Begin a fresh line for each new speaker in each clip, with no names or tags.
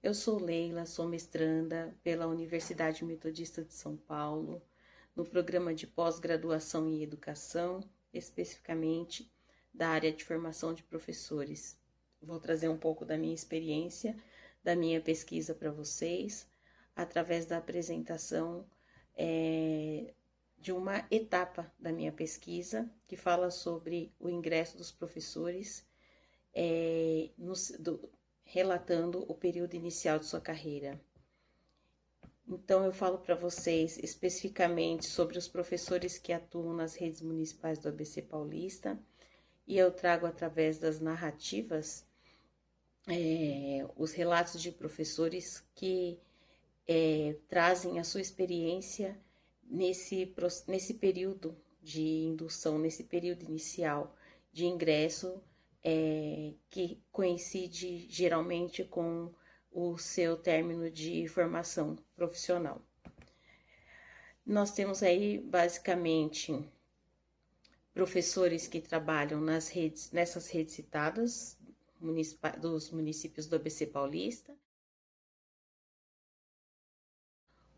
Eu sou Leila, sou mestranda pela Universidade Metodista de São Paulo, no programa de pós-graduação em educação, especificamente da área de formação de professores. Vou trazer um pouco da minha experiência, da minha pesquisa para vocês, através da apresentação de uma etapa da minha pesquisa, que fala sobre o ingresso dos professores relatando o período inicial de sua carreira. Então, eu falo para vocês especificamente sobre os professores que atuam nas redes municipais do ABC Paulista, e eu trago através das narrativas os relatos de professores que trazem a sua experiência nesse período de indução, nesse período inicial de ingresso, que coincide geralmente com o seu término de formação profissional. Nós temos aí basicamente professores que trabalham nessas redes citadas dos municípios do ABC Paulista.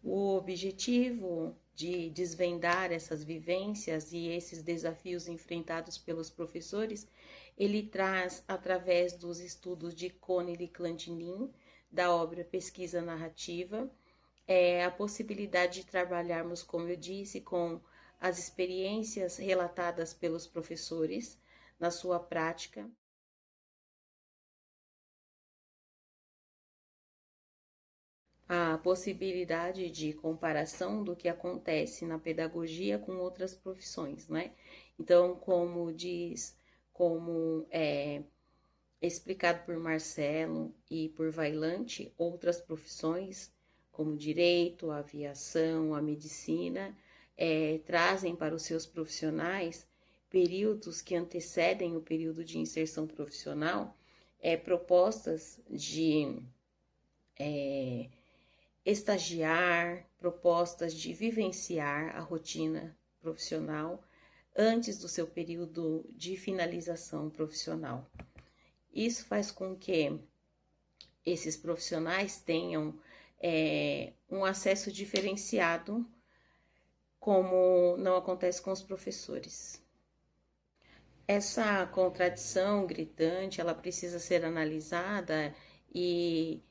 O objetivo de desvendar essas vivências e esses desafios enfrentados pelos professores, ele traz, através dos estudos de Connelly e Clandinin, da obra Pesquisa Narrativa, a possibilidade de trabalharmos, como eu disse, com as experiências relatadas pelos professores na sua prática. A possibilidade de comparação do que acontece na pedagogia com outras profissões, né? Então, como é explicado por Marcelo e por Vailante, outras profissões, como direito, a aviação, a medicina, trazem para os seus profissionais períodos que antecedem o período de inserção profissional, propostas de estagiar, propostas de vivenciar a rotina profissional antes do seu período de finalização profissional. Isso faz com que esses profissionais tenham um acesso diferenciado, como não acontece com os professores. Essa contradição gritante, ela precisa ser analisada e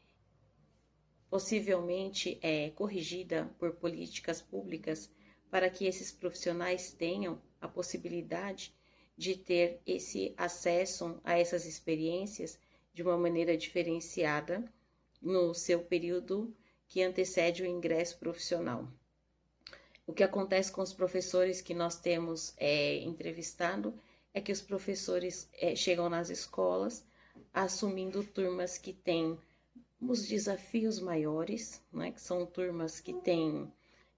possivelmente corrigida por políticas públicas para que esses profissionais tenham a possibilidade de ter esse acesso a essas experiências de uma maneira diferenciada no seu período que antecede o ingresso profissional. O que acontece com os professores que nós temos entrevistado é que os professores chegam nas escolas assumindo turmas que têm os desafios maiores, né, que são turmas que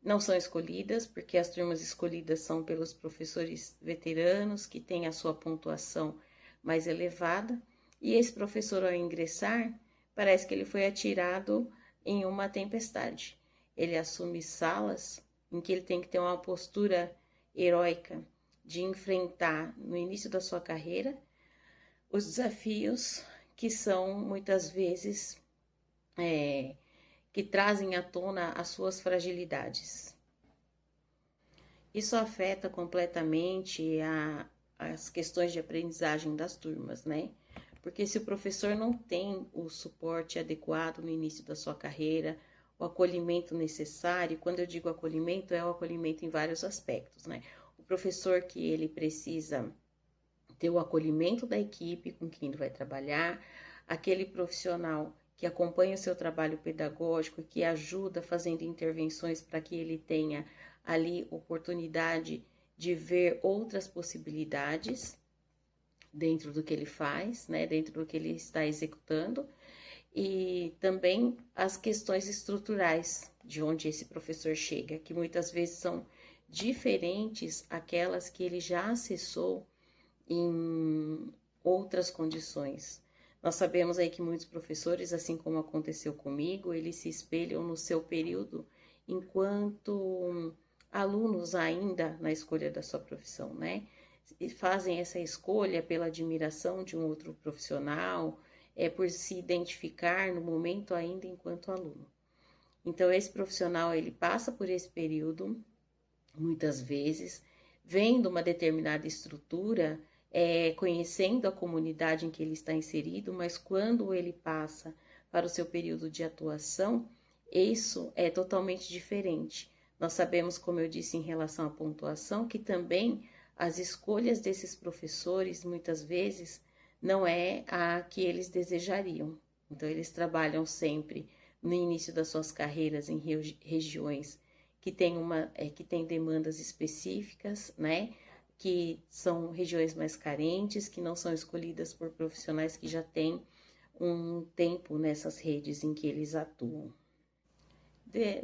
não são escolhidas, porque as turmas escolhidas são pelos professores veteranos, que têm a sua pontuação mais elevada, e esse professor, ao ingressar, parece que ele foi atirado em uma tempestade. Ele assume salas em que ele tem que ter uma postura heróica de enfrentar, no início da sua carreira, os desafios que são, muitas vezes, que trazem à tona as suas fragilidades. Isso afeta completamente as questões de aprendizagem das turmas, né? Porque se o professor não tem o suporte adequado no início da sua carreira, o acolhimento necessário, quando eu digo acolhimento, é o acolhimento em vários aspectos, né? O professor que ele precisa ter o acolhimento da equipe com quem ele vai trabalhar, aquele profissional que acompanha o seu trabalho pedagógico, que ajuda fazendo intervenções para que ele tenha ali oportunidade de ver outras possibilidades dentro do que ele faz, né, dentro do que ele está executando, e também as questões estruturais de onde esse professor chega, que muitas vezes são diferentes aquelas que ele já acessou em outras condições. Nós sabemos aí que muitos professores, assim como aconteceu comigo, eles se espelham no seu período enquanto alunos ainda na escolha da sua profissão, né? E fazem essa escolha pela admiração de um outro profissional, por se identificar no momento ainda enquanto aluno. Então, esse profissional, ele passa por esse período, muitas vezes, vendo uma determinada estrutura, conhecendo a comunidade em que ele está inserido, mas quando ele passa para o seu período de atuação, isso é totalmente diferente. Nós sabemos, como eu disse em relação à pontuação, que também as escolhas desses professores, muitas vezes, não é a que eles desejariam. Então, eles trabalham sempre no início das suas carreiras em regiões que têm demandas específicas, né? Que são regiões mais carentes, que não são escolhidas por profissionais que já têm um tempo nessas redes em que eles atuam.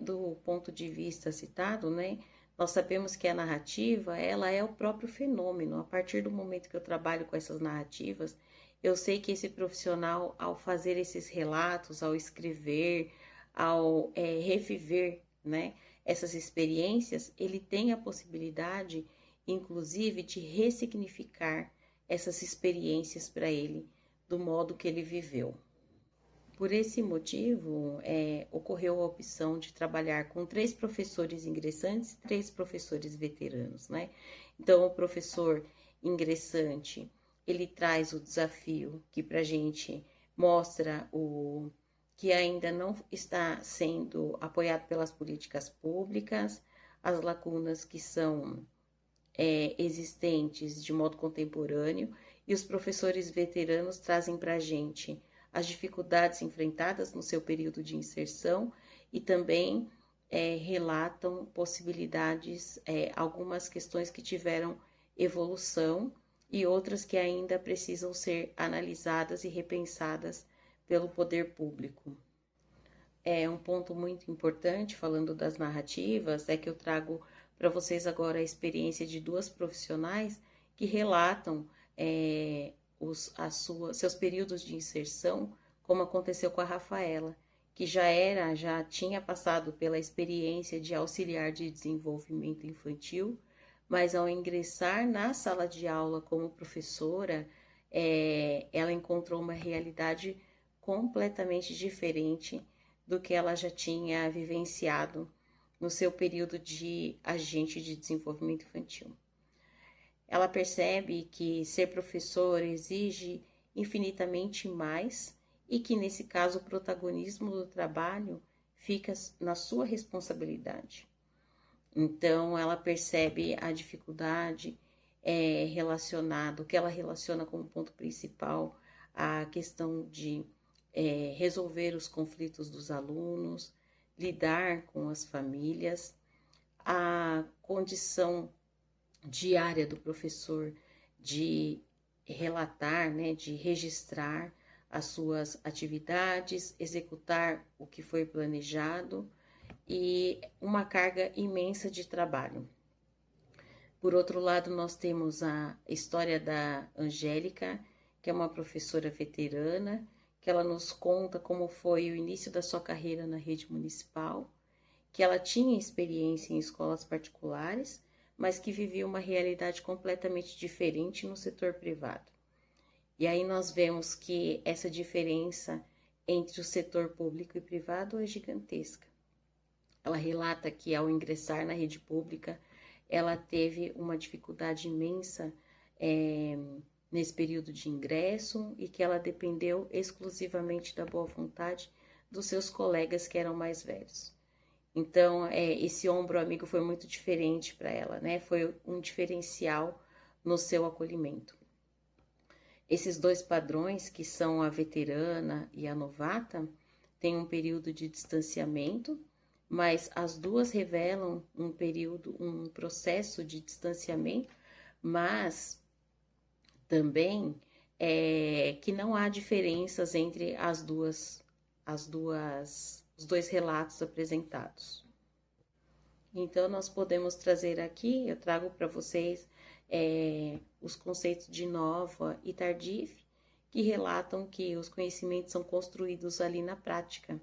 Do ponto de vista citado, né? Nós sabemos que a narrativa, ela é o próprio fenômeno. A partir do momento que eu trabalho com essas narrativas, eu sei que esse profissional, ao fazer esses relatos, ao escrever, ao reviver, né, essas experiências, ele tem a possibilidade, inclusive, de ressignificar essas experiências para ele, do modo que ele viveu. Por esse motivo, ocorreu a opção de trabalhar com 3 professores ingressantes e 3 professores veteranos, né? Então, o professor ingressante, ele traz o desafio que para a gente mostra que ainda não está sendo apoiado pelas políticas públicas, as lacunas que são existentes de modo contemporâneo, e os professores veteranos trazem para a gente as dificuldades enfrentadas no seu período de inserção e também relatam possibilidades, algumas questões que tiveram evolução e outras que ainda precisam ser analisadas e repensadas pelo poder público. Um ponto muito importante, falando das narrativas, é que eu trago para vocês agora a experiência de 2 profissionais que relatam seus períodos de inserção, como aconteceu com a Rafaela, que já tinha passado pela experiência de auxiliar de desenvolvimento infantil, mas ao ingressar na sala de aula como professora, ela encontrou uma realidade completamente diferente do que ela já tinha vivenciado no seu período de agente de desenvolvimento infantil. Ela percebe que ser professor exige infinitamente mais e que, nesse caso, o protagonismo do trabalho fica na sua responsabilidade. Então, ela percebe a dificuldade relacionada, o que ela relaciona como ponto principal, a questão de resolver os conflitos dos alunos, lidar com as famílias, a condição diária do professor de relatar, né, de registrar as suas atividades, executar o que foi planejado e uma carga imensa de trabalho. Por outro lado, nós temos a história da Angélica, que é uma professora veterana, que ela nos conta como foi o início da sua carreira na rede municipal, que ela tinha experiência em escolas particulares, mas que vivia uma realidade completamente diferente no setor privado. E aí nós vemos que essa diferença entre o setor público e privado é gigantesca. Ela relata que ao ingressar na rede pública, ela teve uma dificuldade imensa nesse período de ingresso e que ela dependeu exclusivamente da boa vontade dos seus colegas que eram mais velhos. Então, esse ombro amigo foi muito diferente para ela, né? Foi um diferencial no seu acolhimento. Esses 2 padrões, que são a veterana e a novata, têm um período de distanciamento, mas as 2 revelam um processo de distanciamento, mas também que não há diferenças entre os 2 relatos apresentados. Então, nós podemos trazer aqui, eu trago para vocês os conceitos de Nova e Tardif, que relatam que os conhecimentos são construídos ali na prática,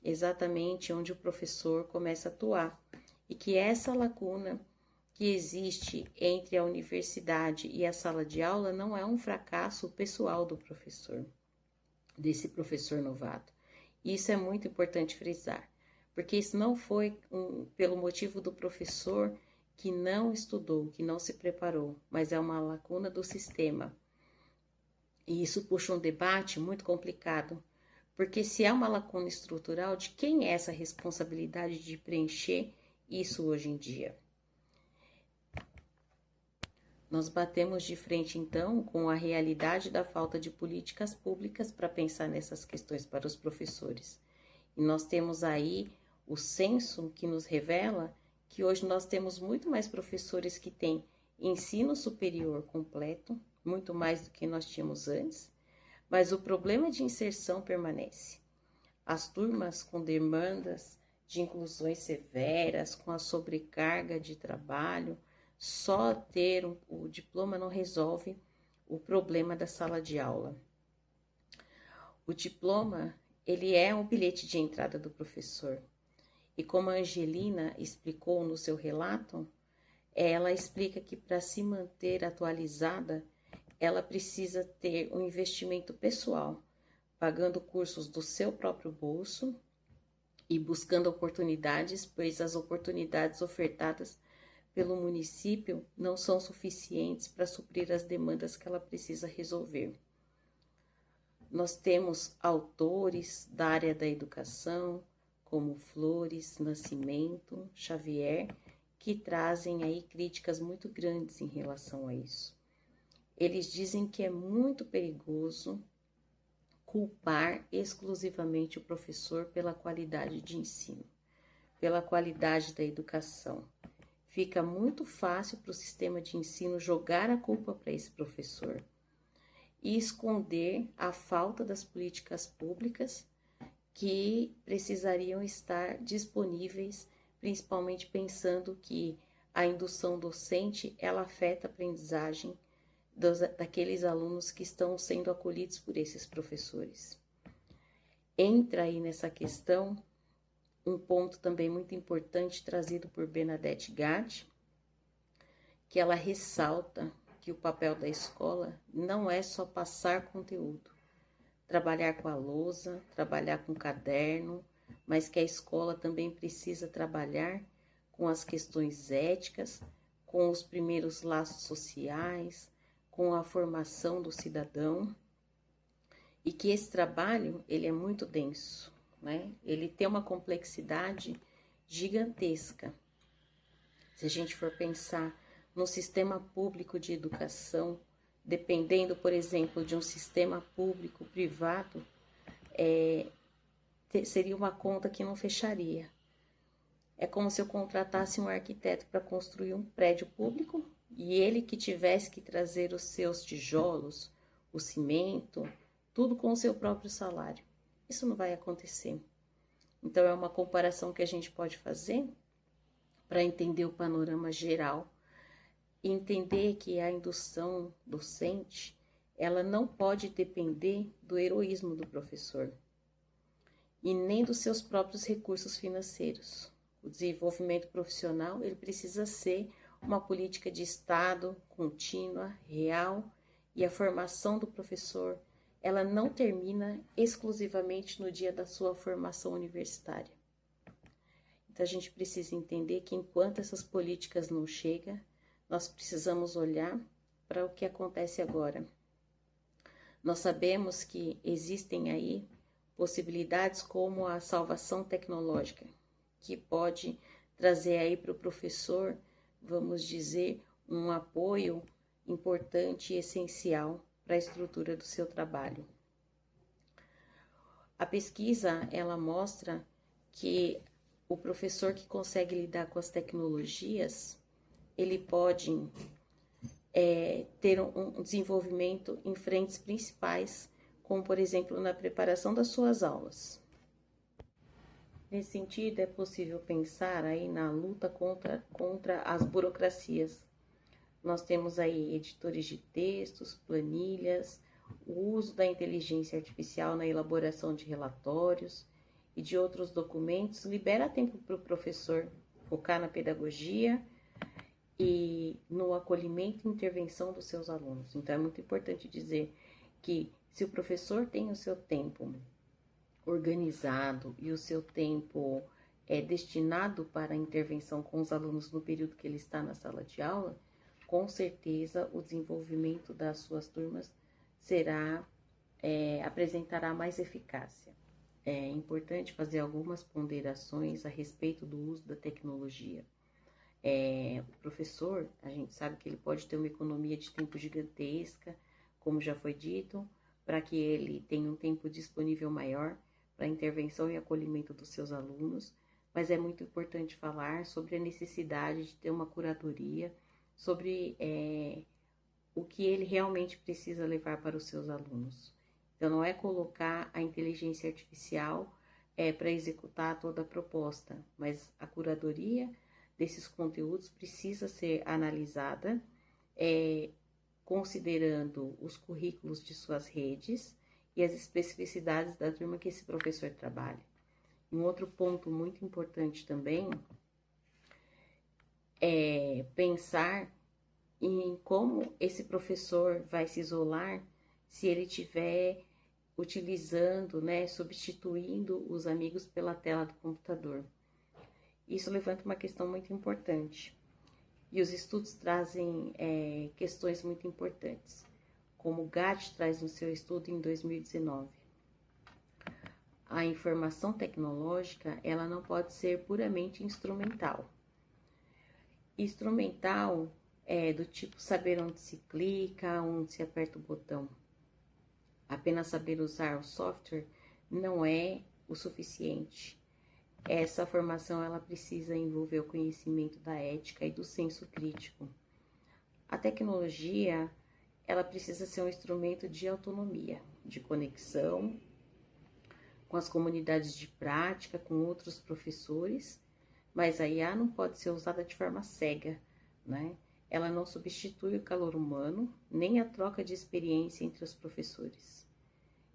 exatamente onde o professor começa a atuar, e que essa lacuna que existe entre a universidade e a sala de aula não é um fracasso pessoal do professor. desse professor novato. Isso é muito importante frisar, porque isso não foi pelo motivo do professor que não estudou, que não se preparou, mas é uma lacuna do sistema. E isso puxa um debate muito complicado, porque se é uma lacuna estrutural, de quem é essa responsabilidade de preencher isso hoje em dia? Nós batemos de frente, então, com a realidade da falta de políticas públicas para pensar nessas questões para os professores. E nós temos aí o censo que nos revela que hoje nós temos muito mais professores que têm ensino superior completo, muito mais do que nós tínhamos antes, mas o problema de inserção permanece. As turmas com demandas de inclusões severas, com a sobrecarga de trabalho, só ter o diploma não resolve o problema da sala de aula. O diploma, ele é um bilhete de entrada do professor. E como a Angelina explicou no seu relato, ela explica que para se manter atualizada, ela precisa ter um investimento pessoal, pagando cursos do seu próprio bolso e buscando oportunidades, pois as oportunidades ofertadas pelo município não são suficientes para suprir as demandas que ela precisa resolver. Nós temos autores da área da educação, como Flores, Nascimento, Xavier, que trazem aí críticas muito grandes em relação a isso. Eles dizem que é muito perigoso culpar exclusivamente o professor pela qualidade de ensino, pela qualidade da educação. Fica muito fácil para o sistema de ensino jogar a culpa para esse professor e esconder a falta das políticas públicas que precisariam estar disponíveis, principalmente pensando que a indução docente ela afeta a aprendizagem daqueles alunos que estão sendo acolhidos por esses professores. Entra aí nessa questão um ponto também muito importante trazido por Bernadette Gatti, que ela ressalta que o papel da escola não é só passar conteúdo, trabalhar com a lousa, trabalhar com o caderno, mas que a escola também precisa trabalhar com as questões éticas, com os primeiros laços sociais, com a formação do cidadão, e que esse trabalho ele é muito denso, né? Ele tem uma complexidade gigantesca. Se a gente for pensar no sistema público de educação, dependendo, por exemplo, de um sistema público privado, seria uma conta que não fecharia. É como se eu contratasse um arquiteto para construir um prédio público e ele que tivesse que trazer os seus tijolos, o cimento, tudo com o seu próprio salário. Isso não vai acontecer. Então, é uma comparação que a gente pode fazer para entender o panorama geral e entender que a indução docente, ela não pode depender do heroísmo do professor e nem dos seus próprios recursos financeiros. O desenvolvimento profissional, ele precisa ser uma política de Estado contínua, real, e a formação do professor, ela não termina exclusivamente no dia da sua formação universitária. Então, a gente precisa entender que enquanto essas políticas não chegam, nós precisamos olhar para o que acontece agora. Nós sabemos que existem aí possibilidades como a salvação tecnológica, que pode trazer aí para o professor, vamos dizer, um apoio importante e essencial para a estrutura do seu trabalho. A pesquisa, ela mostra que o professor que consegue lidar com as tecnologias, ele pode ter um desenvolvimento em frentes principais, como, por exemplo, na preparação das suas aulas. Nesse sentido, é possível pensar aí na luta contra as burocracias. Nós temos aí editores de textos, planilhas, o uso da inteligência artificial na elaboração de relatórios e de outros documentos, libera tempo para o professor focar na pedagogia e no acolhimento e intervenção dos seus alunos. Então, é muito importante dizer que Se o professor tem o seu tempo organizado e o seu tempo é destinado para a intervenção com os alunos no período que ele está na sala de aula, com certeza o desenvolvimento das suas turmas apresentará mais eficácia. É importante fazer algumas ponderações a respeito do uso da tecnologia. O professor, a gente sabe que ele pode ter uma economia de tempo gigantesca, como já foi dito, para que ele tenha um tempo disponível maior para a intervenção e acolhimento dos seus alunos, mas é muito importante falar sobre a necessidade de ter uma curadoria, sobre o que ele realmente precisa levar para os seus alunos. Então, não é colocar a inteligência artificial para executar toda a proposta, mas a curadoria desses conteúdos precisa ser analisada, considerando os currículos de suas redes e as especificidades da turma que esse professor trabalha. Um outro ponto muito importante também é pensar em como esse professor vai se isolar se ele estiver utilizando, substituindo os amigos pela tela do computador. Isso levanta uma questão muito importante. E os estudos trazem questões muito importantes, como o GAT traz no seu estudo em 2019. A informação tecnológica, ela não pode ser puramente instrumental. Instrumental é do tipo saber onde se clica, onde se aperta o botão. Apenas saber usar o software não é o suficiente. Essa formação ela precisa envolver o conhecimento da ética e do senso crítico. A tecnologia ela precisa ser um instrumento de autonomia, de conexão com as comunidades de prática, com outros professores, mas a IA não pode ser usada de forma cega, né? Ela não substitui o calor humano, nem a troca de experiência entre os professores.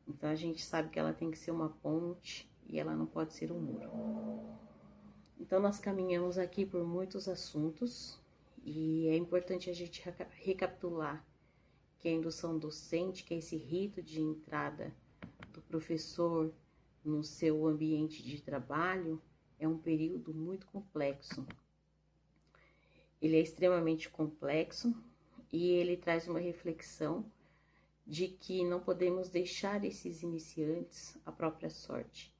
Então, a gente sabe que ela tem que ser uma ponte e ela não pode ser um muro. Então, nós caminhamos aqui por muitos assuntos e é importante a gente recapitular que a indução docente, que é esse rito de entrada do professor no seu ambiente de trabalho, é um período muito complexo. Ele é extremamente complexo e ele traz uma reflexão de que não podemos deixar esses iniciantes à própria sorte.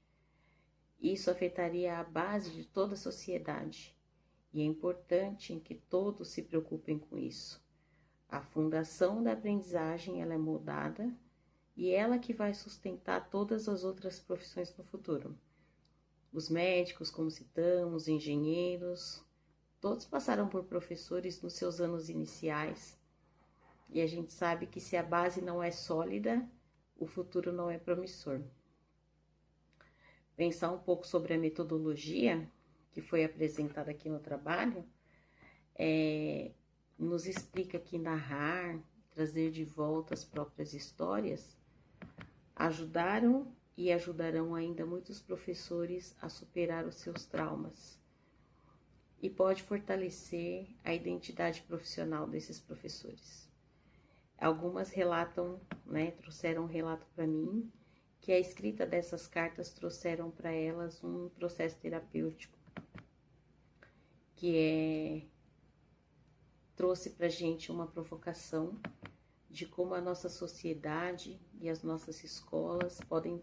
Isso afetaria a base de toda a sociedade e é importante que todos se preocupem com isso. A fundação da aprendizagem ela é moldada e ela que vai sustentar todas as outras profissões no futuro. Os médicos, como citamos, os engenheiros, todos passaram por professores nos seus anos iniciais. E a gente sabe que se a base não é sólida, o futuro não é promissor. Pensar um pouco sobre a metodologia que foi apresentada aqui no trabalho, nos explica que narrar, trazer de volta as próprias histórias, ajudaram e ajudarão ainda muitos professores a superar os seus traumas. E pode fortalecer a identidade profissional desses professores. Algumas relatam, trouxeram um relato para mim, que a escrita dessas cartas trouxeram para elas um processo terapêutico, que trouxe para a gente uma provocação de como a nossa sociedade e as nossas escolas podem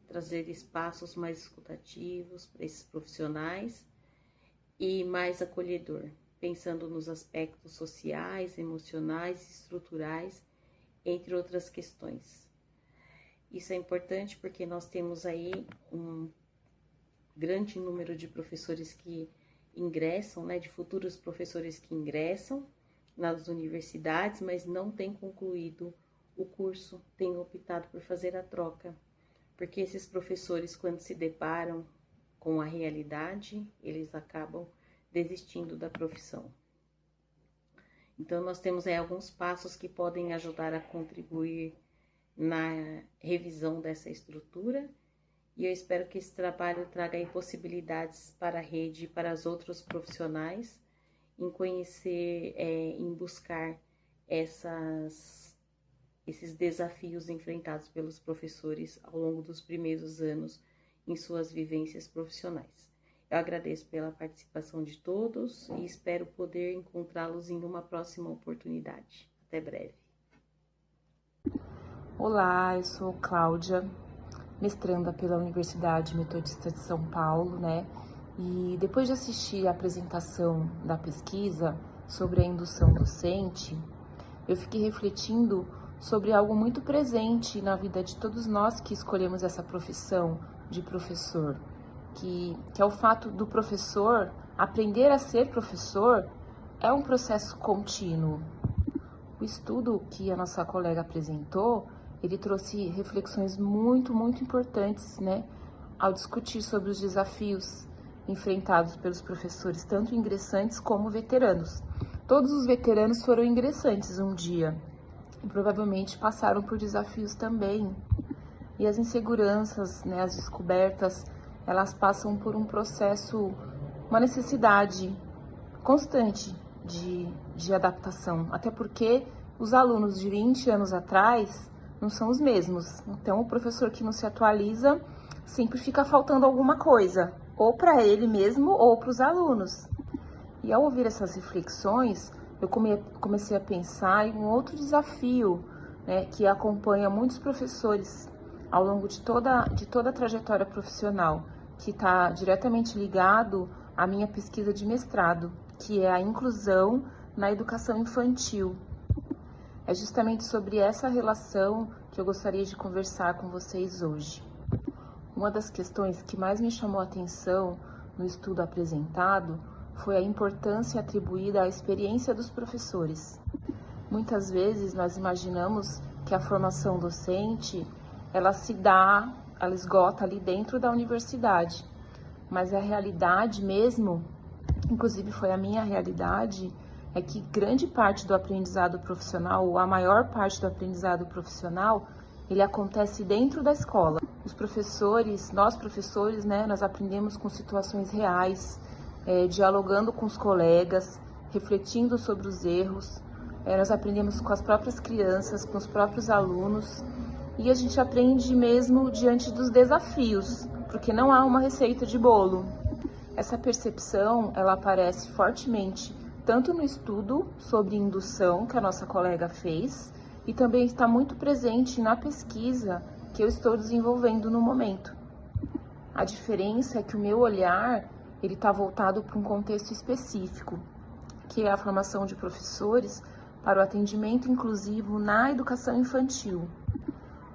trazer espaços mais escutativos para esses profissionais e mais acolhedor, pensando nos aspectos sociais, emocionais e estruturais, entre outras questões. Isso é importante porque nós temos aí um grande número de professores que ingressam, de futuros professores que ingressam nas universidades, mas não têm concluído o curso, têm optado por fazer a troca, porque esses professores, quando se deparam com a realidade, eles acabam desistindo da profissão. Então, nós temos aí alguns passos que podem ajudar a contribuir na revisão dessa estrutura, e eu espero que esse trabalho traga aí possibilidades para a rede e para os outros profissionais em conhecer, em buscar essas esses desafios enfrentados pelos professores ao longo dos primeiros anos em suas vivências profissionais. Eu agradeço pela participação de todos e espero poder encontrá-los em uma próxima oportunidade. Até breve.
Olá, eu sou Cláudia, mestranda pela Universidade Metodista de São Paulo, né? E depois de assistir a apresentação da pesquisa sobre a indução docente, eu fiquei refletindo sobre algo muito presente na vida de todos nós que escolhemos essa profissão de professor, que é o fato do professor aprender a ser professor é um processo contínuo. O estudo que a nossa colega apresentou, ele trouxe reflexões muito importantes, né, ao discutir sobre os desafios enfrentados pelos professores, tanto ingressantes como veteranos. Todos os veteranos foram ingressantes um dia e provavelmente passaram por desafios também. E as inseguranças, né, as descobertas, elas passam por um processo, uma necessidade constante de adaptação, até porque os alunos de 20 anos atrás não são os mesmos. Então, o professor que não se atualiza sempre fica faltando alguma coisa, ou para ele mesmo ou para os alunos. E ao ouvir essas reflexões, eu comecei a pensar em um outro desafio, né, que acompanha muitos professores ao longo de toda a trajetória profissional, que está diretamente ligado à minha pesquisa de mestrado, que é a inclusão na educação infantil. É justamente sobre essa relação que eu gostaria de conversar com vocês hoje. Uma das questões que mais me chamou a atenção no estudo apresentado foi a importância atribuída à experiência dos professores. Muitas vezes nós imaginamos que a formação docente, ela esgota ali dentro da universidade, mas a realidade mesmo, inclusive foi a minha realidade, é que grande parte do aprendizado profissional, ou a maior parte do aprendizado profissional, ele acontece dentro da escola. Os professores, nós professores, né, nós aprendemos com situações reais, dialogando com os colegas, refletindo sobre os erros, nós aprendemos com as próprias crianças, com os próprios alunos, e a gente aprende mesmo diante dos desafios, porque não há uma receita de bolo. Essa percepção, ela aparece fortemente tanto no estudo sobre indução que a nossa colega fez, e também está muito presente na pesquisa que eu estou desenvolvendo no momento. A diferença é que o meu olhar ele está voltado para um contexto específico, que é a formação de professores para o atendimento inclusivo na educação infantil.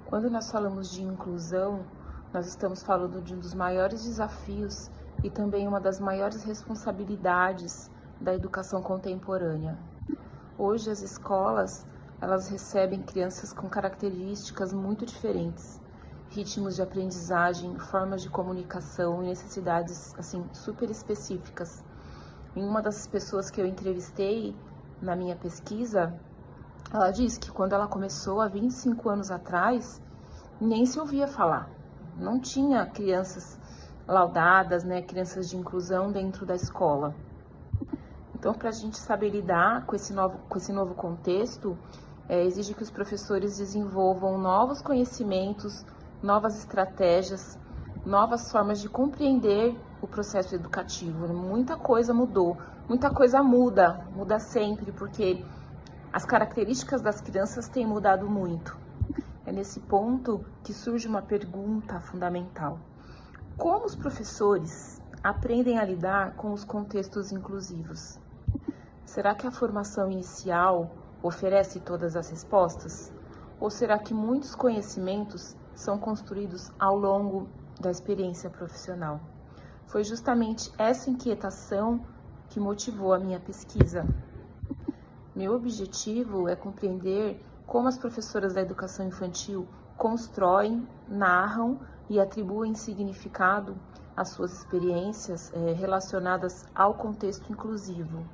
Quando nós falamos de inclusão, nós estamos falando de um dos maiores desafios e também uma das maiores responsabilidades da educação contemporânea. Hoje as escolas, elas recebem crianças com características muito diferentes, ritmos de aprendizagem, formas de comunicação e necessidades assim super específicas. E uma das pessoas que eu entrevistei na minha pesquisa, ela disse que quando ela começou há 25 anos atrás, nem se ouvia falar. Não tinha crianças laudadas, né, crianças de inclusão dentro da escola. Então, para a gente saber lidar com esse novo contexto, exige que os professores desenvolvam novos conhecimentos, novas estratégias, novas formas de compreender o processo educativo. Muita coisa mudou, muita coisa muda sempre, porque as características das crianças têm mudado muito. É nesse ponto que surge uma pergunta fundamental. Como os professores aprendem a lidar com os contextos inclusivos? Será que a formação inicial oferece todas as respostas? Ou será que muitos conhecimentos são construídos ao longo da experiência profissional? Foi justamente essa inquietação que motivou a minha pesquisa. Meu objetivo é compreender como as professoras da educação infantil constroem, narram e atribuem significado às suas experiências relacionadas ao contexto inclusivo.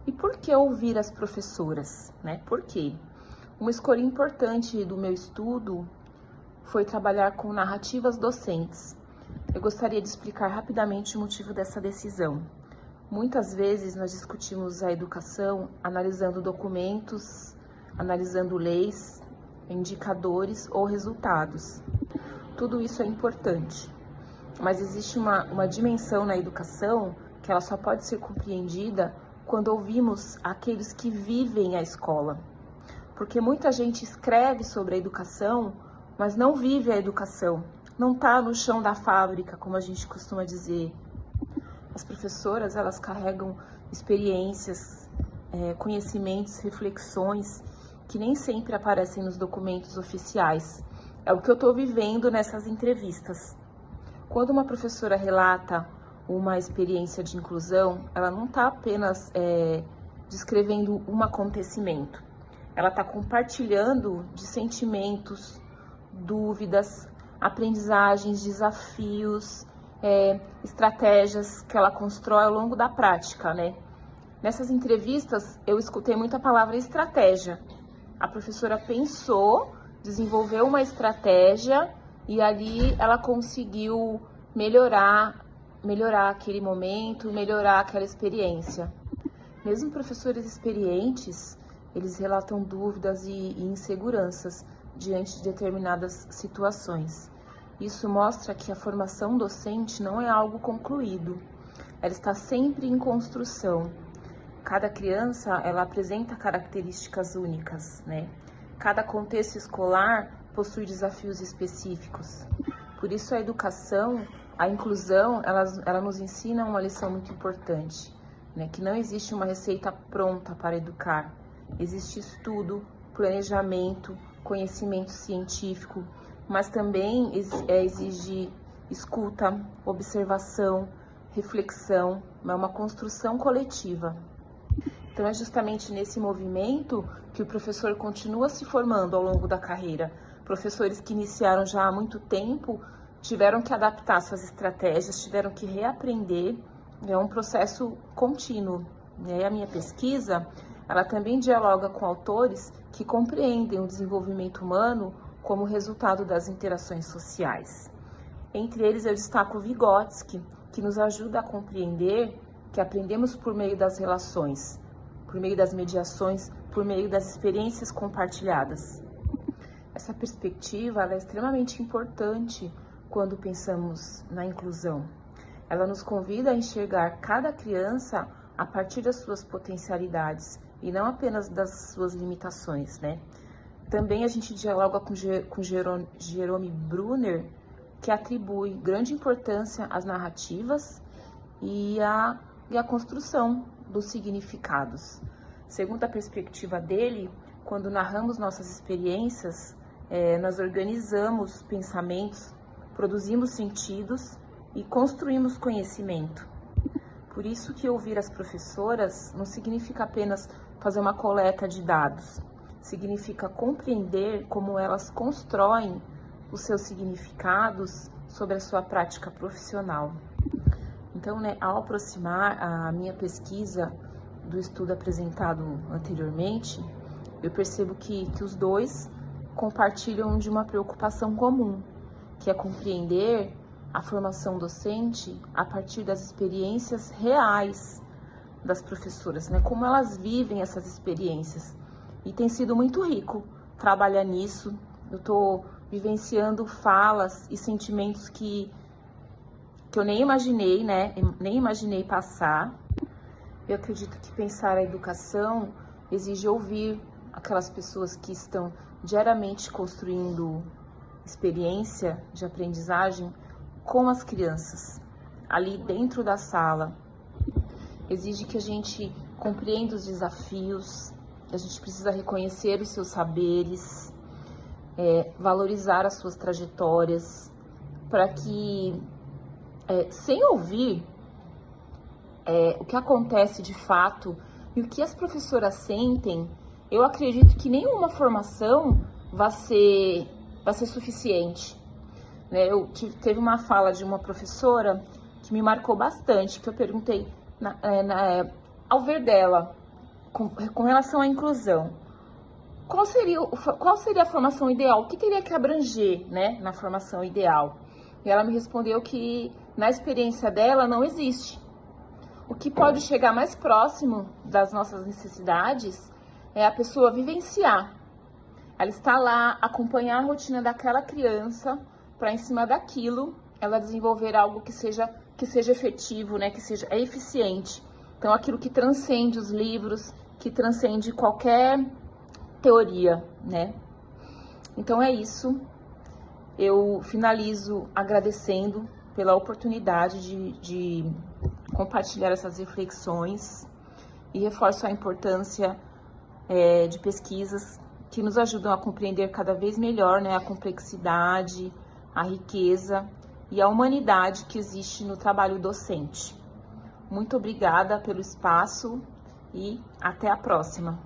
E por que ouvir as professoras, né? Por quê? Uma escolha importante do meu estudo foi trabalhar com narrativas docentes. Eu gostaria de explicar rapidamente o motivo dessa decisão. Muitas vezes nós discutimos a educação analisando documentos, analisando leis, indicadores ou resultados. Tudo isso é importante, mas existe uma dimensão na educação que ela só pode ser compreendida quando ouvimos aqueles que vivem a escola. Porque muita gente escreve sobre a educação, mas não vive a educação, não está no chão da fábrica, como a gente costuma dizer. As professoras, elas carregam experiências, conhecimentos, reflexões que nem sempre aparecem nos documentos oficiais. É o que eu estou vivendo nessas entrevistas. Quando uma professora relata uma experiência de inclusão, ela não está apenas descrevendo um acontecimento. Ela está compartilhando de sentimentos, dúvidas, aprendizagens, desafios, estratégias que ela constrói ao longo da prática, né? Nessas entrevistas, eu escutei muito a palavra estratégia. A professora pensou, desenvolveu uma estratégia e ali ela conseguiu melhorar aquele momento, melhorar aquela experiência. Mesmo professores experientes, eles relatam dúvidas e inseguranças diante de determinadas situações. Isso mostra que a formação docente não é algo concluído, ela está sempre em construção. Cada criança, ela apresenta características únicas, né? Cada contexto escolar possui desafios específicos. Por isso a educação, a inclusão, ela nos ensina uma lição muito importante, né? Que não existe uma receita pronta para educar. Existe estudo, planejamento, conhecimento científico, mas também exige escuta, observação, reflexão, é uma construção coletiva. Então é justamente nesse movimento que o professor continua se formando ao longo da carreira. Professores que iniciaram já há muito tempo tiveram que adaptar suas estratégias, tiveram que reaprender, é um processo contínuo. E aí a minha pesquisa, ela também dialoga com autores que compreendem o desenvolvimento humano como resultado das interações sociais. Entre eles eu destaco Vygotsky, que nos ajuda a compreender que aprendemos por meio das relações, por meio das mediações, por meio das experiências compartilhadas. Essa perspectiva ela é extremamente importante quando pensamos na inclusão. Ela nos convida a enxergar cada criança a partir das suas potencialidades e não apenas das suas limitações, né? Também a gente dialoga com Jerome Brunner, que atribui grande importância às narrativas e à construção dos significados. Segundo a perspectiva dele, quando narramos nossas experiências, nós organizamos pensamentos, produzimos sentidos e construímos conhecimento. Por isso que ouvir as professoras não significa apenas fazer uma coleta de dados, significa compreender como elas constroem os seus significados sobre a sua prática profissional. Então, ao aproximar a minha pesquisa do estudo apresentado anteriormente, eu percebo que os dois compartilham de uma preocupação comum, que é compreender a formação docente a partir das experiências reais das professoras, como elas vivem essas experiências. E tem sido muito rico trabalhar nisso. Eu estou vivenciando falas e sentimentos que eu nem imaginei, nem imaginei passar. Eu acredito que pensar a educação exige ouvir aquelas pessoas que estão diariamente construindo experiência de aprendizagem com as crianças, ali dentro da sala. Exige que a gente compreenda os desafios, a gente precisa reconhecer os seus saberes, valorizar as suas trajetórias, para que, sem ouvir o que acontece de fato e o que as professoras sentem, eu acredito que nenhuma formação vai ser suficiente. Teve uma fala de uma professora que me marcou bastante, que eu perguntei, ao ver dela, com relação à inclusão, qual seria a formação ideal? O que teria que abranger, na formação ideal? E ela me respondeu que, na experiência dela, não existe. O que pode chegar mais próximo das nossas necessidades é a pessoa vivenciar. Ela está lá, acompanhar a rotina daquela criança, para em cima daquilo, ela desenvolver algo que seja efetivo, né? Que seja eficiente. Então, aquilo que transcende os livros, que transcende qualquer teoria, né? Então, é isso. Eu finalizo agradecendo pela oportunidade de compartilhar essas reflexões e reforço a importância de pesquisas que nos ajudam a compreender cada vez melhor, né, a complexidade, a riqueza e a humanidade que existe no trabalho docente. Muito obrigada pelo espaço e até a próxima.